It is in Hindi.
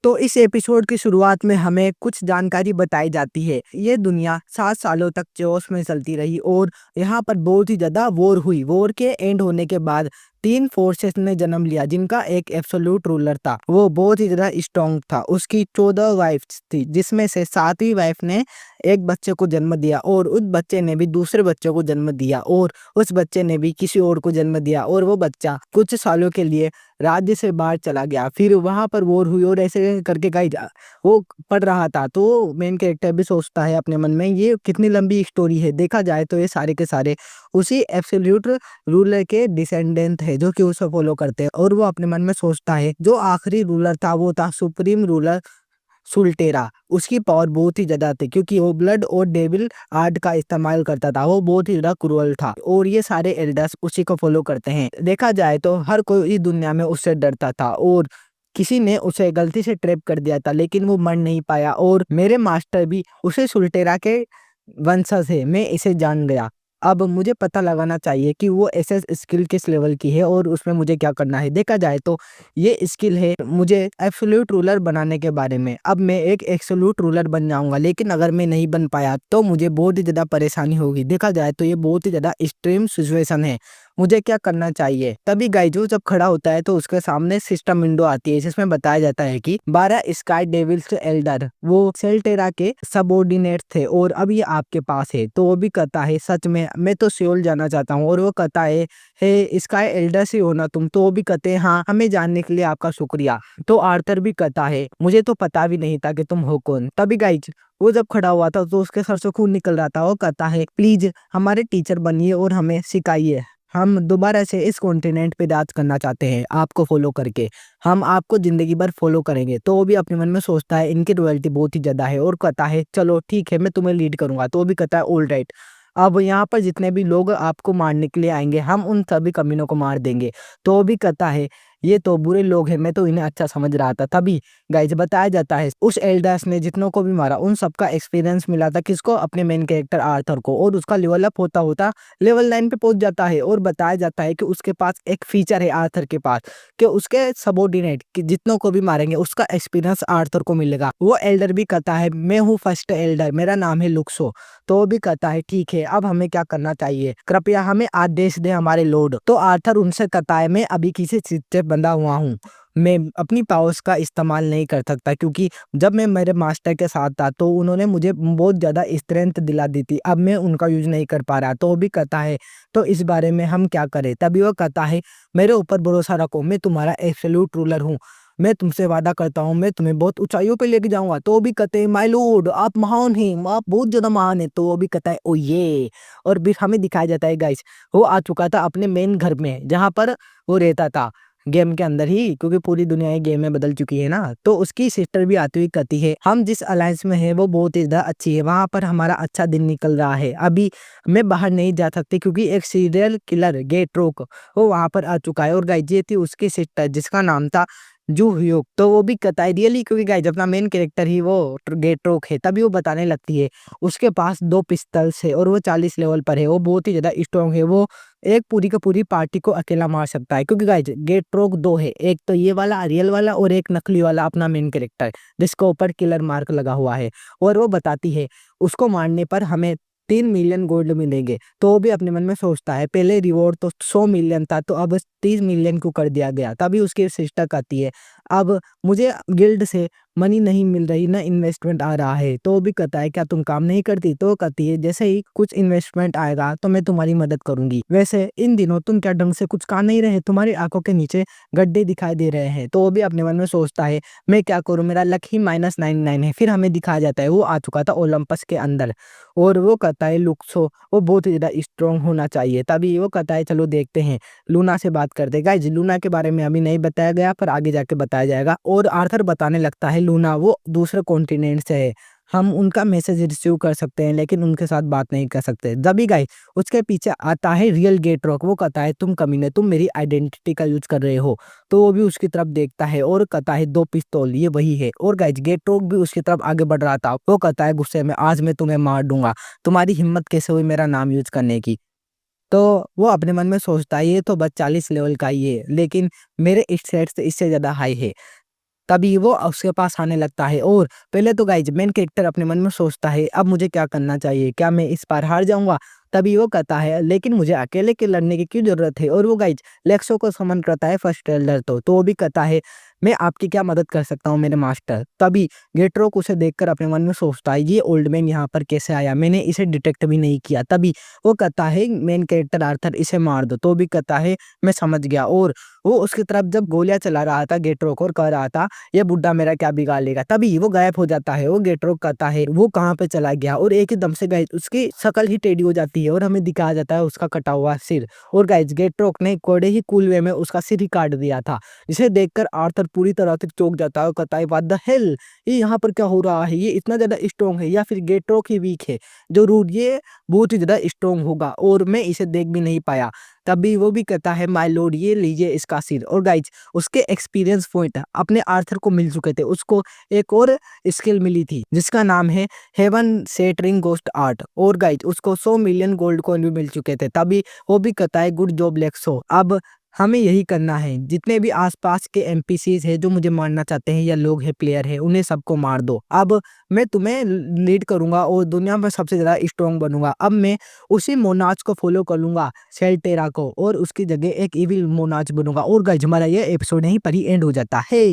तो इस एपिसोड की शुरुआत में हमें कुछ जानकारी बताई जाती है। ये दुनिया 7 सालों तक जोश में चलती रही और यहाँ पर बहुत ही ज़्यादा वॉर हुई। वॉर के एंड होने के बाद 3 फोर्सेस ने जन्म लिया, जिनका एक एब्सोल्यूट रूलर था। वो बहुत ही ज़्यादा स्ट्रॉन्ग था। उसकी 14 वाइफ्स थी, जिसमें से 7वीं वाइफ ने एक बच्चे को जन्म दिया और उस बच्चे ने भी दूसरे बच्चे को जन्म दिया और उस बच्चे ने भी किसी और को जन्म दिया और वो बच्चा कुछ सालों के लिए राज्य से बाहर चला गया। फिर वहां पर वॉर हुई और ऐसे करके गाइज वो पढ़ रहा था तो मेन कैरेक्टर भी सोचता है अपने मन में, ये कितनी लंबी स्टोरी है। देखा जाए तो ये सारे के सारे उसी एब्सोल्यूट रूलर के डिसेंडेंट है जो कि उसे फॉलो करते हैं। और वो अपने मन में सोचता है जो आखिरी रूलर था वो था सुप्रीम रूलर सुल्टेरा। उसकी पावर बहुत ही ज्यादा थी क्योंकि वो ब्लड और डेविल आर्ट का इस्तेमाल करता था। वो बहुत ही ज्यादा क्रूअल था और ये सारे एल्डर्स उसी को फॉलो करते हैं। देखा जाए तो हर कोई इस दुनिया में उससे डरता था और किसी ने उसे गलती से ट्रैप कर दिया था, लेकिन वो मर नहीं पाया और मेरे मास्टर भी उसे सुल्टेरा के वंशज है। मैं इसे जान गया। अब मुझे पता लगाना चाहिए कि वो एसएस स्किल किस लेवल की है और उसमें मुझे क्या करना है। देखा जाए तो ये स्किल है मुझे एब्सोल्यूट रूलर बनाने के बारे में। अब मैं एक एब्सोल्यूट रूलर बन जाऊंगा, लेकिन अगर मैं नहीं बन पाया तो मुझे बहुत ही ज़्यादा परेशानी होगी। देखा जाए तो ये बहुत ही ज़्यादा एक्सट्रीम सिचुएशन है। मुझे क्या करना चाहिए? तभी गाइजो जब खड़ा होता है तो उसके सामने सिस्टम विंडो आती है जिसमें बताया जाता है कि 12 स्काई डेविल्स एल्डर वो सेल्टेरा के सबऑर्डिनेट थे और अब ये आपके पास है। तो वो भी कहता है सच में मैं तो सियोल जाना चाहता हूँ। और वो कहता है हे स्काई एल्डर से हो ना तुम? तो वो भी कहते हैं हाँ, हमें जानने के लिए आपका शुक्रिया। तो आर्थर भी कहता है मुझे तो पता भी नहीं था कि तुम हो कौन। तभी गाइज वो जब खड़ा हुआ था तो उसके सर से खून निकल रहा था। वो कहता है प्लीज हमारे टीचर बनिए और हमें सिखाइए। हम दोबारा से इस कॉन्टिनेंट पे राज करना चाहते हैं आपको फॉलो करके। हम आपको जिंदगी भर फॉलो करेंगे। तो वो भी अपने मन में सोचता है इनकी रॉयल्टी बहुत ही ज्यादा है और कहता है चलो ठीक है, मैं तुम्हें लीड करूंगा। तो वो भी कहता है ऑल राइट। अब यहाँ पर जितने भी लोग आपको मारने के लिए आएंगे हम उन सभी कमीनों को मार देंगे। तो वो भी कहता है ये तो बुरे लोग हैं, मैं तो इन्हें अच्छा समझ रहा था। तभी गाइज बताया जाता है उस एल्डर्स ने जितनों को भी मारा उन सबका एक्सपीरियंस मिला था किसको? अपने मेन कैरेक्टर आर्थर को। और उसका लेवल अप होता होता लेवल 9 पे पहुंच जाता है और बताया जाता है कि उसके पास एक फीचर है आर्थर के पास कि उसके सबऑर्डिनेट कि जितनों को भी मारेंगे उसका एक्सपीरियंस आर्थर को मिलेगा। वो एल्डर भी कहता है मैं हूँ फर्स्ट एल्डर, मेरा नाम है लुक्सो। तो वो भी कहता है ठीक है, अब हमें क्या करना चाहिए? कृपया हमें आदेश दें हमारे लॉर्ड। तो आर्थर उनसे कहता है मैं अभी किसी चीज से बंधा हुआ हूँ, मैं अपनी पावर्स का इस्तेमाल नहीं कर सकता क्योंकि जब मैं मेरे मास्टर के साथ था तो उन्होंने मुझे बहुत ज़्यादा स्ट्रेंथ दिला दी थी, अब मैं उनका यूज नहीं कर पा रहा। तो वो भी कहता है तो इस बारे में हम क्या करें? तभी वो कहता है मेरे ऊपर भरोसा रखो, मैं तुम्हारा एब्सोल्यूट रूलर हूँ। मैं तुमसे वादा करता हूँ मैं तुम्हें बहुत ऊंचाइयों पे लेके जाऊंगा। तो वो भी कहते हैं माय लॉर्ड आप महान हैं, आप बहुत ज्यादा महान है। तो वो भी कहता है ओ ये। और फिर हमें दिखाया जाता है गाइस वो आ चुका था अपने मेन घर में जहाँ पर वो रहता था गेम के अंदर ही, क्योंकि पूरी दुनिया ये गेम में बदल चुकी है ना। तो उसकी सिस्टर भी आती हुई कहती है हम जिस अलायंस में है वो बहुत ही ज्यादा अच्छी है, वहां पर हमारा अच्छा दिन निकल रहा है। अभी मैं बाहर नहीं जा सकती क्योंकि एक सीरियल किलर गेट रोक वो वहां पर आ चुका है। और गाइस ये थी उसकी सिस्टर जिसका नाम था जू ह्यूक। तो वो भी कहता है रियली, क्योंकि गाइस अपना मेन कैरेक्टर ही वो गेट रोक है। तभी वो बताने लगती है उसके पास 2 पिस्तल्स है और वो 40 लेवल पर है, वो बहुत ही ज्यादा स्ट्रॉन्ग है। वो एक पूरी का पूरी पार्टी को अकेला मार सकता है क्योंकि गाइज गेट रोक 2 है, एक तो ये वाला रियल वाला और एक नकली वाला अपना मेन कैरेक्टर जिसके ऊपर किलर मार्क लगा हुआ है। और वो बताती है उसको मारने पर हमें 3 मिलियन गोल्ड मिलेंगे। तो वो भी अपने मन में सोचता है पहले रिवॉर्ड तो 100 मिलियन था तो अब 30 मिलियन को कर दिया गया। तभी उसकी सिस्टर कहती है अब मुझे गिल्ड से मनी नहीं मिल रही ना इन्वेस्टमेंट आ रहा है। तो वो भी कहता है क्या तुम काम नहीं करती? तो वो कहती है जैसे ही कुछ इन्वेस्टमेंट आएगा तो मैं तुम्हारी मदद करूंगी। वैसे इन दिनों तुम क्या ढंग से कुछ खा नहीं रहे? तुम्हारी आंखों के नीचे गड्ढे दिखाई दे रहे हैं। तो वो भी अपने मन में सोचता है मैं क्या करूं, मेरा लक ही -99 है। फिर हमें दिखाया जाता है वो आ चुका था ओलंपस के अंदर और वो कहता है लुक्सो वो बहुत ही ज्यादा स्ट्रांग होना चाहिए। तभी वो कहता है चलो देखते हैं, लूना से बात करते। गाइस लूना के बारे में अभी नहीं बताया गया पर आगे जाके बताया जाएगा। और आर्थर बताने लगता है लूना वो दूसरे कॉन्टिनेंट से है, हम उनका मैसेज रिसीव कर सकते हैं लेकिन उनके साथ बात नहीं कर सकते। जब भी गाइस उसके पीछे आता है रियल गेट रॉक, वो कहता है तुम कमीने, तुम मेरी आइडेंटिटी का यूज कर रहे हो। तो वो भी उसकी तरफ देखता है और कहता है 2 पिस्तौल ये वही है। और गाइस गेट रॉक भी उसकी तरफ आगे बढ़ रहा था, वो कहता है गुस्से में आज मैं तुम्हें मार दूंगा, तुम्हारी हिम्मत कैसे हुई मेरा नाम यूज करने की? तो वो अपने मन में सोचता है ये तो बस 40 लेवल का ही है लेकिन मेरे स्टेट से इससे ज्यादा हाई है। तभी वो उसके पास आने लगता है और पहले तो गाइज मेन कैरेक्टर अपने मन में सोचता है अब मुझे क्या करना चाहिए, क्या मैं इस बार हार जाऊंगा। तभी वो कहता है लेकिन मुझे अकेले के लड़ने की क्यों जरूरत है, और वो गाइज लेक्सो को समन करता है फर्स्ट ट्रेलर तो वो भी कहता है मैं आपकी क्या मदद कर सकता हूँ मेरे मास्टर। तभी गेट्रोक उसे देखकर अपने मन में सोचता है ये ओल्ड मैन यहाँ पर कैसे आया, मैंने इसे डिटेक्ट भी नहीं किया। तभी वो कहता है मेन कैरेक्टर आर्थर इसे मार दो, तो भी कहता है मैं समझ गया। और वो उसकी तरफ जब गोलियां चला रहा था गेट्रोक और कह रहा था ये बुड्ढा मेरा क्या बिगाड़ लेगा, तभी वो गायब हो जाता है। वो गेट्रोक कहता है वो कहाँ पे चला गया, और एक ही दम से गाइस उसकी शक्ल ही टेढ़ी हो जाती है और हमें दिखाया जाता है उसका कटा हुआ सिर। और गाइस गेट्रोक ने कोड़े ही कूल वे में उसका सिर ही काट दिया था, जिसे देखकर आर्थर पूरी तरह से चौंक जाता है और कहता है व्हाट द हेल, ये यहाँ पर क्या हो रहा है, ये इतना ज्यादा स्ट्रॉन्ग है या फिर गेट्रोक ही वीक है, जरूर ये बहुत ही ज्यादा स्ट्रॉन्ग होगा और मैं इसे देख भी नहीं पाया। तभी वो भी कहता है माय लॉर्ड ये लीजिए इसका सिर। और गाइज उसके एक्सपीरियंस पॉइंट अपने आर्थर को मिल चुके थे, उसको एक और स्किल मिली थी जिसका नाम है हेवन सेटरिंग गोस्ट आर्ट, और गाइज उसको 100 मिलियन गोल्ड कॉइन भी मिल चुके थे। तभी वो भी कहता है गुड जॉब लेक्सो, अब हमें यही करना है, जितने भी आसपास के एनपीसीज है जो मुझे मारना चाहते हैं या लोग है प्लेयर है उन्हें सबको मार दो, अब मैं तुम्हें लीड करूंगा और दुनिया में सबसे ज्यादा स्ट्रॉन्ग बनूंगा। अब मैं उसी मोनाच को फॉलो कर लूंगा सेल्टेरा को और उसकी जगह एक इविल मोनाच बनूंगा। और गाइस हमारा ये एपिसोड यहीं पर ही एंड हो जाता है।